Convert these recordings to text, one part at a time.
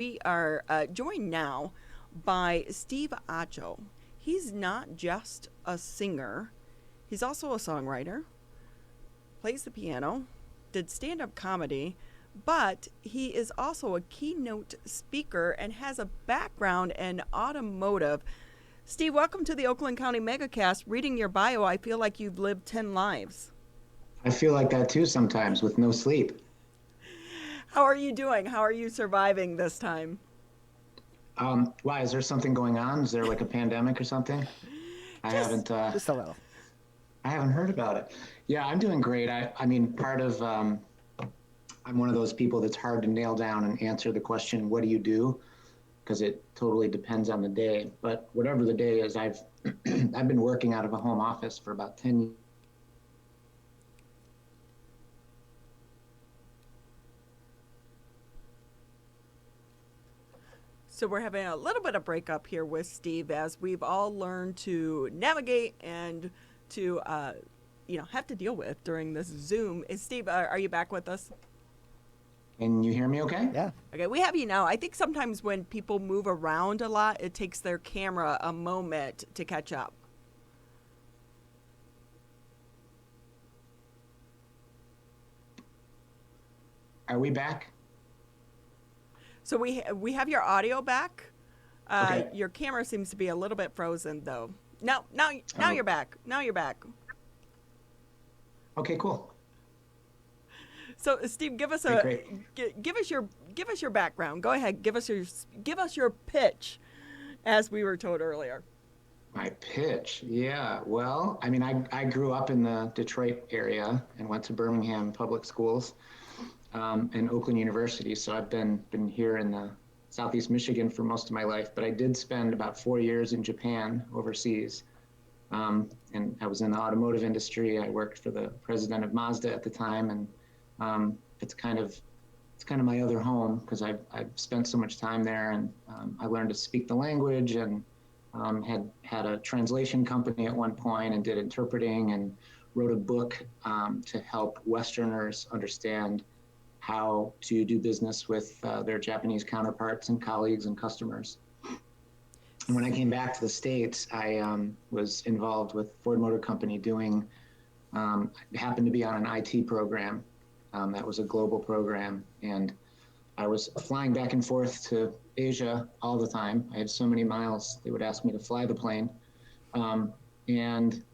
We are joined now by Steve Acho. He's not just a singer, he's also a songwriter, plays the piano, did stand up comedy, but he is also a keynote speaker and has a background in automotive. Steve, welcome to the Oakland County Megacast. Reading your bio, I feel like you've lived 10 lives. I feel like that too sometimes with no sleep. How are you doing? How are you surviving this time? Why, is there something going on? Is there like a pandemic or something? I Just haven't, Just a little. I haven't heard about it. Yeah, I'm doing great. I mean, I'm one of those people that's hard to nail down and answer the question, what do you do? Because it totally depends on the day. But whatever the day is, I've been working out of a home office for about 10 years. So we're having a little bit of breakup here with Steve as we've all learned to navigate and to, have to deal with during this Zoom. Steve, are you back with us? Can you hear me okay? Yeah. Okay, we have you now. I think sometimes when people move around a lot, it takes their camera a moment to catch up. Are we back? So we have your audio back. Okay. Your camera seems to be a little bit frozen though. Now Oh, you're back. Now you're back. okay, cool. So Steve, give us Great, great. give us your background. Go ahead. Give us your pitch, as we were told earlier. My pitch, yeah. Well, I mean, I grew up in the Detroit area and went to Birmingham public schools and Oakland University. So I've been here in the Southeast Michigan for most of my life. But I did spend about 4 years in Japan overseas, and I was in the automotive industry. I worked for the president of Mazda at the time, and it's kind of my other home because I've spent so much time there, and I learned to speak the language and had a translation company at one point and did interpreting and wrote a book to help Westerners understand how to do business with their Japanese counterparts and colleagues and customers. And when I came back to the States, I was involved with Ford Motor Company doing, happened to be on an IT program that was a global program. And I was flying back and forth to Asia all the time. I had so many miles, they would ask me to fly the plane. And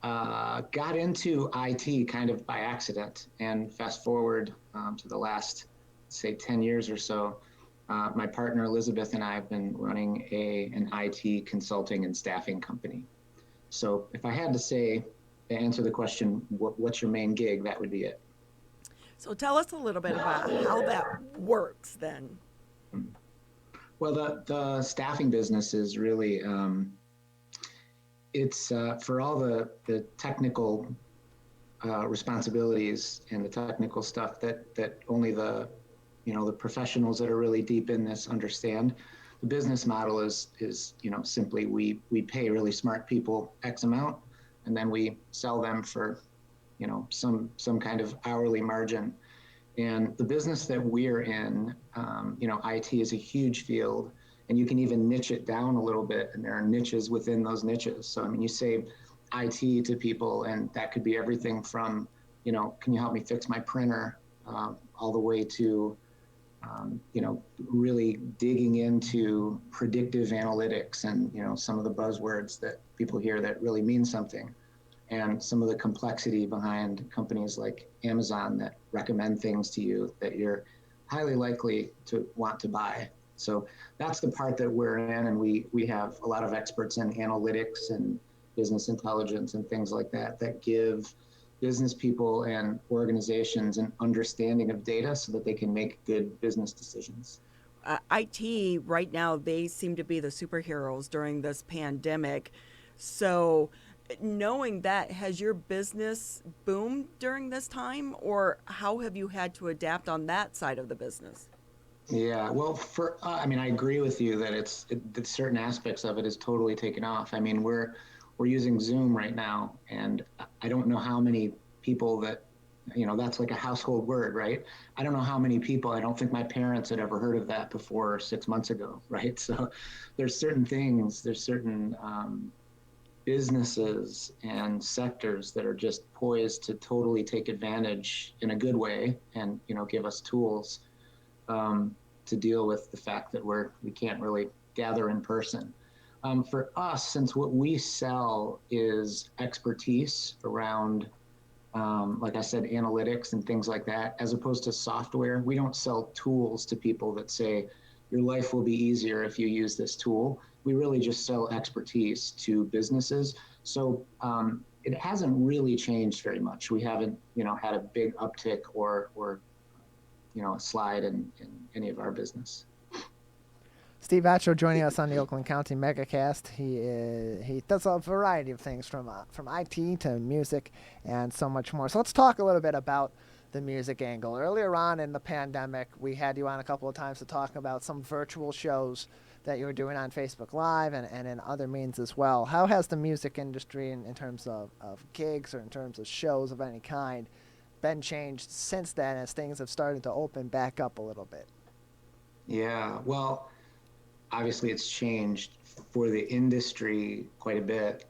got into IT kind of by accident. And fast forward to the last, say, 10 years or so, my partner Elizabeth and I have been running an IT consulting and staffing company. So if I had to say, to answer the question, what's your main gig, that would be it. So tell us a little bit about how that works then. Well, the staffing business is really, it's for all the technical responsibilities and the technical stuff that only the professionals that are really deep in this understand. The business model is simply we pay really smart people X amount, and then we sell them for some kind of hourly margin. And the business that we're in, IT is a huge field, and you can even niche it down a little bit, and there are niches within those niches. So, I mean, you say IT to people, and that could be everything from, can you help me fix my printer, all the way to, really digging into predictive analytics and, some of the buzzwords that people hear that really mean something. And some of the complexity behind companies like Amazon that recommend things to you that you're highly likely to want to buy. So that's the part that we're in, and we have a lot of experts in analytics and business intelligence and things like that give business people and organizations an understanding of data so that they can make good business decisions. IT right now, they seem to be the superheroes during this pandemic. So knowing that, has your business boomed during this time, or how have you had to adapt on that side of the business? Yeah, well, I mean, I agree with you that that certain aspects of it is totally taken off. I mean, we're using Zoom right now, and I don't know how many people that That's like a household word, right? I don't know how many people, I don't think my parents had ever heard of that before 6 months ago, right? So there's certain businesses and sectors that are just poised to totally take advantage in a good way and, give us tools to deal with the fact that we can't really gather in person. For us, since what we sell is expertise around, like I said, analytics and things like that, as opposed to software, we don't sell tools to people that say, your life will be easier if you use this tool. We really just sell expertise to businesses. So it hasn't really changed very much. We haven't, had a big uptick or a slide in any of our business. Steve Acho joining us on the Oakland County MegaCast. He does a variety of things from IT to music and so much more. So let's talk a little bit about the music angle. Earlier on in the pandemic, we had you on a couple of times to talk about some virtual shows that you were doing on Facebook Live and in other means as well. How has the music industry in terms of gigs or in terms of shows of any kind been changed since then as things have started to open back up a little bit? Yeah, well, obviously it's changed for the industry quite a bit.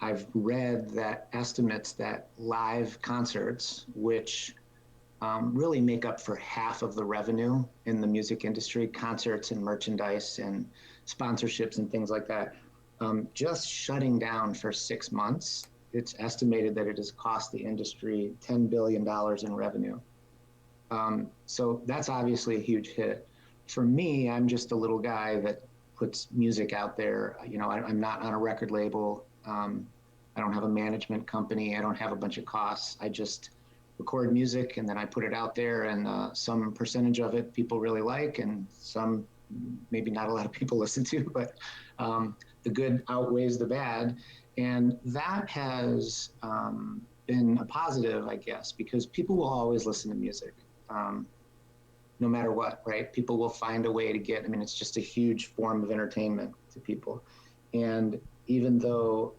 I've read that estimates that live concerts, which really make up for half of the revenue in the music industry, concerts and merchandise and sponsorships and things like that, just shutting down for 6 months, it's estimated that it has cost the industry $10 billion in revenue. So that's obviously a huge hit. For me, I'm just a little guy that puts music out there. I'm not on a record label. I don't have a management company. I don't have a bunch of costs. I just record music and then I put it out there, and some percentage of it people really like, and some maybe not a lot of people listen to, but the good outweighs the bad. And that has been a positive, I guess, because people will always listen to music. No matter what, right? People will find a way to it's just a huge form of entertainment to people. And even though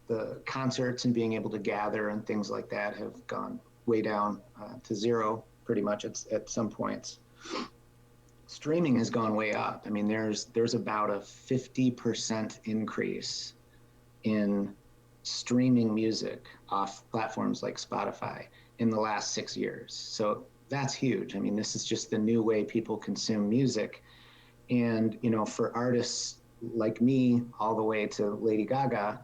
the concerts and being able to gather and things like that have gone way down to zero pretty much at some points, streaming has gone way up. There's about a 50% increase in streaming music off platforms like Spotify in the last 6 years. So that's huge. This is just the new way people consume music. And, for artists like me, all the way to Lady Gaga,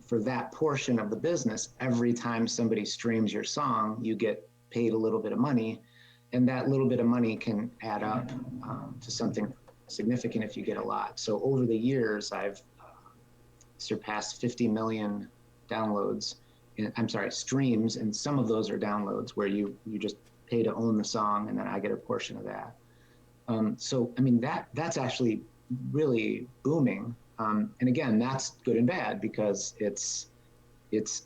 for that portion of the business, every time somebody streams your song, you get paid a little bit of money. And that little bit of money can add up to something significant if you get a lot. So over the years, I've surpassed 50 million downloads. Streams, and some of those are downloads where you just pay to own the song, and then I get a portion of that. That's actually really booming. And again, that's good and bad because it's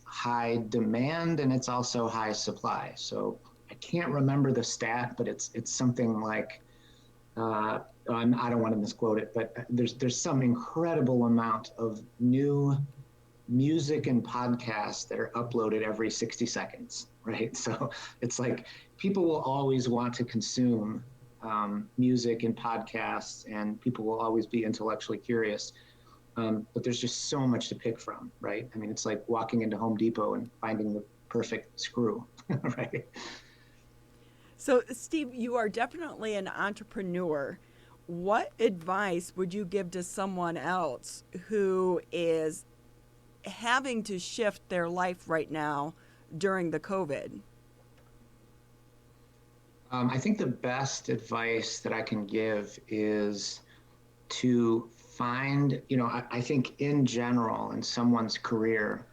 high demand and it's also high supply. So I can't remember the stat, but it's something like, I don't want to misquote it, but there's some incredible amount of new music and podcasts that are uploaded every 60 seconds, right? So it's like people will always want to consume music and podcasts, and people will always be intellectually curious. But there's just so much to pick from, right? It's like walking into Home Depot and finding the perfect screw, right? So, Steve, you are definitely an entrepreneur. What advice would you give to someone else who is having to shift their life right now during the COVID? I think the best advice that I can give is to find, I think in general, in someone's career,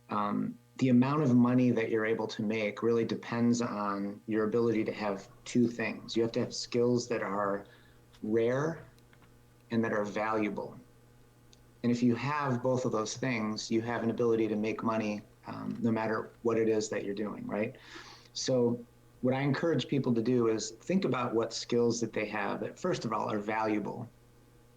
the amount of money that you're able to make really depends on your ability to have two things. You have to have skills that are rare and that are valuable. And if you have both of those things, you have an ability to make money no matter what it is that you're doing, right? So what I encourage people to do is think about what skills that they have that, first of all, are valuable.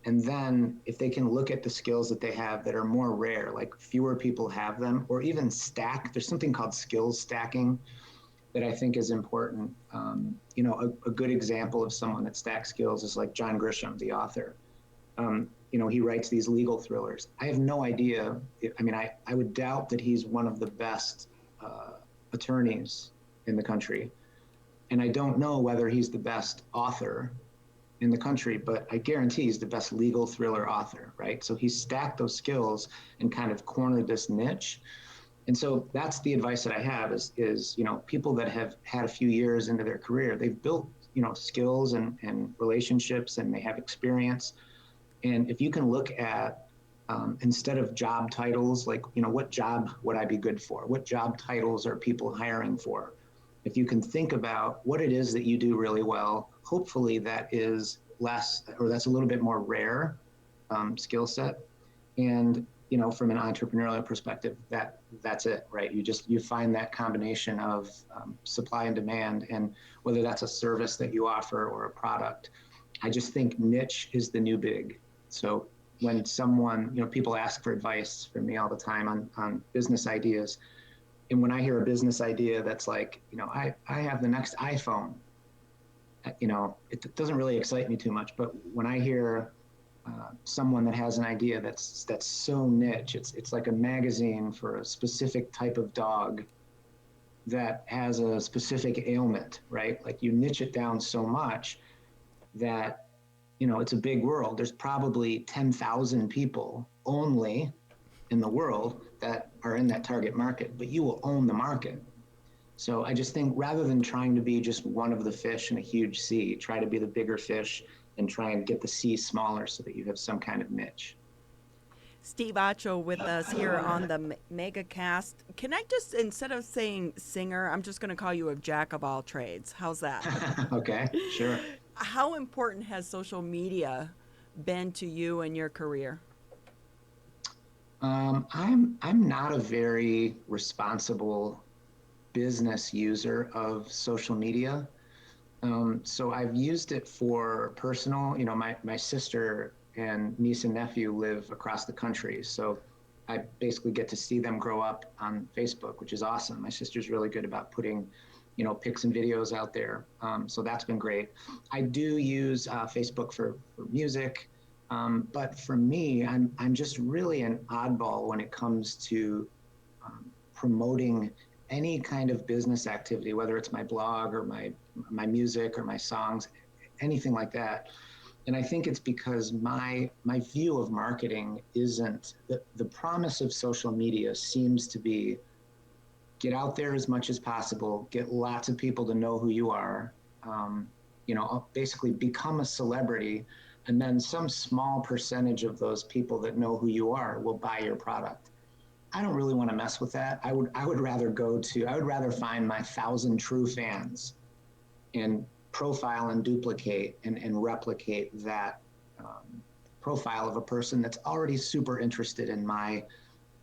And then if they can look at the skills that they have that are more rare, like fewer people have them, or even stack, there's something called skills stacking that I think is important. A good example of someone that stacks skills is like John Grisham, the author. He writes these legal thrillers. I have no idea. I would doubt that he's one of the best attorneys in the country. And I don't know whether he's the best author in the country, but I guarantee he's the best legal thriller author, right? So he's stacked those skills and kind of cornered this niche. And so that's the advice that I have is people that have had a few years into their career, they've built, skills and relationships, and they have experience. And if you can look at, instead of job titles, like, what job would I be good for? What job titles are people hiring for? If you can think about what it is that you do really well, hopefully that is less, or that's a little bit more rare skill set. And, from an entrepreneurial perspective, that's it, right? You find that combination of supply and demand, and whether that's a service that you offer or a product. I just think niche is the new big. So when someone, people ask for advice from me all the time on business ideas. And when I hear a business idea that's like, I have the next iPhone, it doesn't really excite me too much. But when I hear someone that has an idea that's so niche, it's like a magazine for a specific type of dog that has a specific ailment, right? Like you niche it down so much that, it's a big world. There's probably 10,000 people only in the world that are in that target market, but you will own the market. So I just think rather than trying to be just one of the fish in a huge sea, try to be the bigger fish and try and get the sea smaller so that you have some kind of niche. Steve Acho with us here on the MegaCast. Can I just, instead of saying singer, I'm just going to call you a jack of all trades. How's that? Okay, sure. How important has social media been to you and your career? I'm not a very responsible business user of social media. So I've used it for personal, my sister and niece and nephew live across the country. So I basically get to see them grow up on Facebook, which is awesome. My sister's really good about putting, pics and videos out there. So that's been great. I do use Facebook for music. But for me, I'm just really an oddball when it comes to promoting any kind of business activity, whether it's my blog or my music or my songs, anything like that. And I think it's because my view of marketing isn't, the promise of social media seems to be get out there as much as possible, get lots of people to know who you are, basically become a celebrity. And then some small percentage of those people that know who you are will buy your product. I don't really want to mess with that. I would rather find my 1,000 true fans and profile and duplicate and replicate that profile of a person that's already super interested in my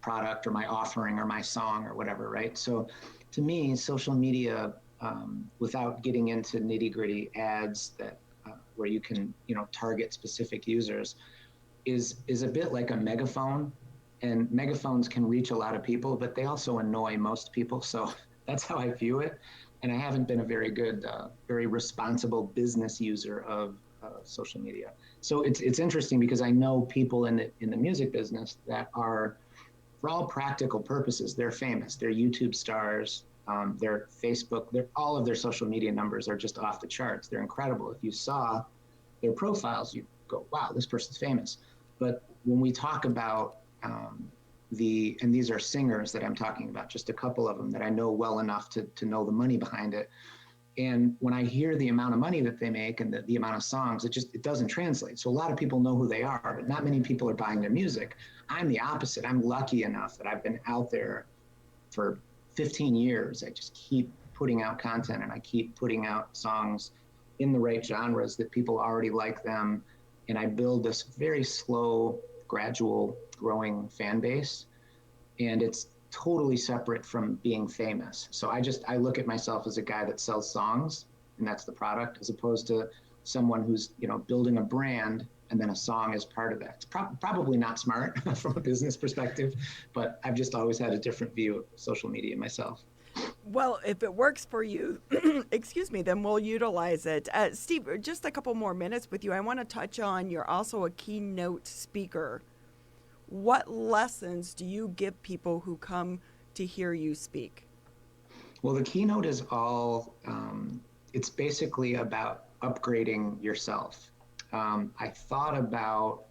product or my offering or my song or whatever, right? So to me, social media, without getting into nitty-gritty ads that where you can, target specific users, is a bit like a megaphone. And megaphones can reach a lot of people, but they also annoy most people. So that's how I view it. And I haven't been a very good, very responsible business user of social media. So it's interesting because I know people in the music business that are, for all practical purposes, they're famous. They're YouTube stars. Their Facebook, all of their social media numbers are just off the charts. They're incredible. If you saw their profiles, you go, wow, this person's famous. But when we talk about and these are singers that I'm talking about, just a couple of them that I know well enough to know the money behind it. And when I hear the amount of money that they make and the amount of songs, it doesn't translate. So a lot of people know who they are, but not many people are buying their music. I'm the opposite. I'm lucky enough that I've been out there for 15 years. I just keep putting out content and I keep putting out songs in the right genres that people already like them. And I build this very slow, gradual growing fan base. And it's totally separate from being famous. So I look at myself as a guy that sells songs and that's the product, as opposed to someone who's, building a brand and then a song is part of that. It's probably not smart from a business perspective, but I've just always had a different view of social media myself. Well, if it works for you, excuse me, then we'll utilize it. Steve, just a couple more minutes with you. I want to touch on you're also a keynote speaker. What lessons do you give people who come to hear you speak? Well, the keynote is all, it's basically about upgrading yourself. I thought about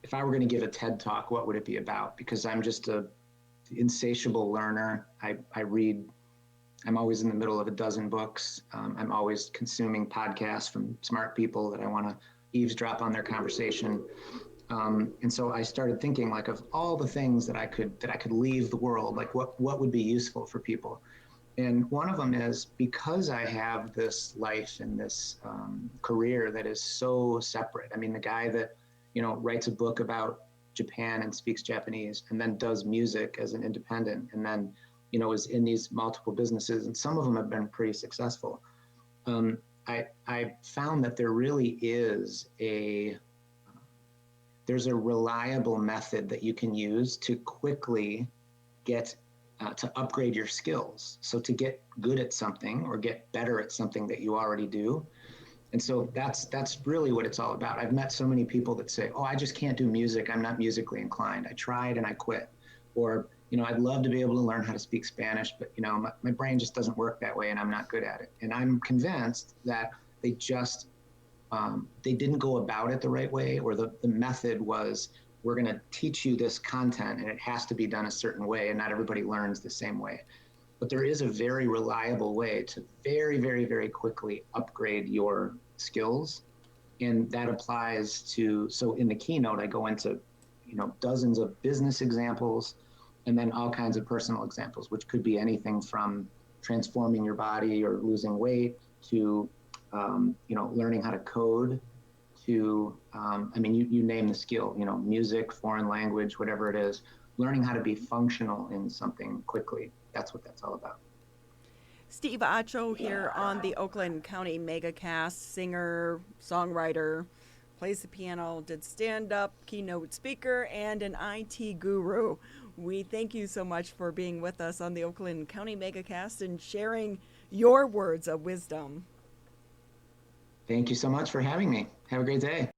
if I were going to give a TED talk, what would it be about? Because I'm just a insatiable learner. I read, I'm always in the middle of a dozen books. I'm always consuming podcasts from smart people that I want to eavesdrop on their conversation. And so I started thinking like of all the things that I could leave the world, like what would be useful for people. And one of them is because I have this life and this career that is so separate. I mean, the guy that, writes a book about Japan and speaks Japanese and then does music as an independent and then, is in these multiple businesses, and some of them have been pretty successful. I found that there really is there's a reliable method that you can use to quickly get to upgrade your skills. So to get good at something or get better at something that you already do. And so that's really what it's all about. I've met so many people that say, oh, I just can't do music. I'm not musically inclined. I tried and I quit. Or, I'd love to be able to learn how to speak Spanish, but, my brain just doesn't work that way and I'm not good at it. And I'm convinced that they just, they didn't go about it the right way, or the method was, we're going to teach you this content and it has to be done a certain way, and not everybody learns the same way. But there is a very reliable way to very, very, very quickly upgrade your skills. And that applies to, so in the keynote, I go into, dozens of business examples and then all kinds of personal examples, which could be anything from transforming your body or losing weight to, learning how to code, to, you name the skill, music, foreign language, whatever it is, learning how to be functional in something quickly. That's what that's all about. Steve Acho here on the Oakland County MegaCast, singer, songwriter, plays the piano, did stand-up, keynote speaker, and an IT guru. We thank you so much for being with us on the Oakland County MegaCast and sharing your words of wisdom. Thank you so much for having me. Have a great day.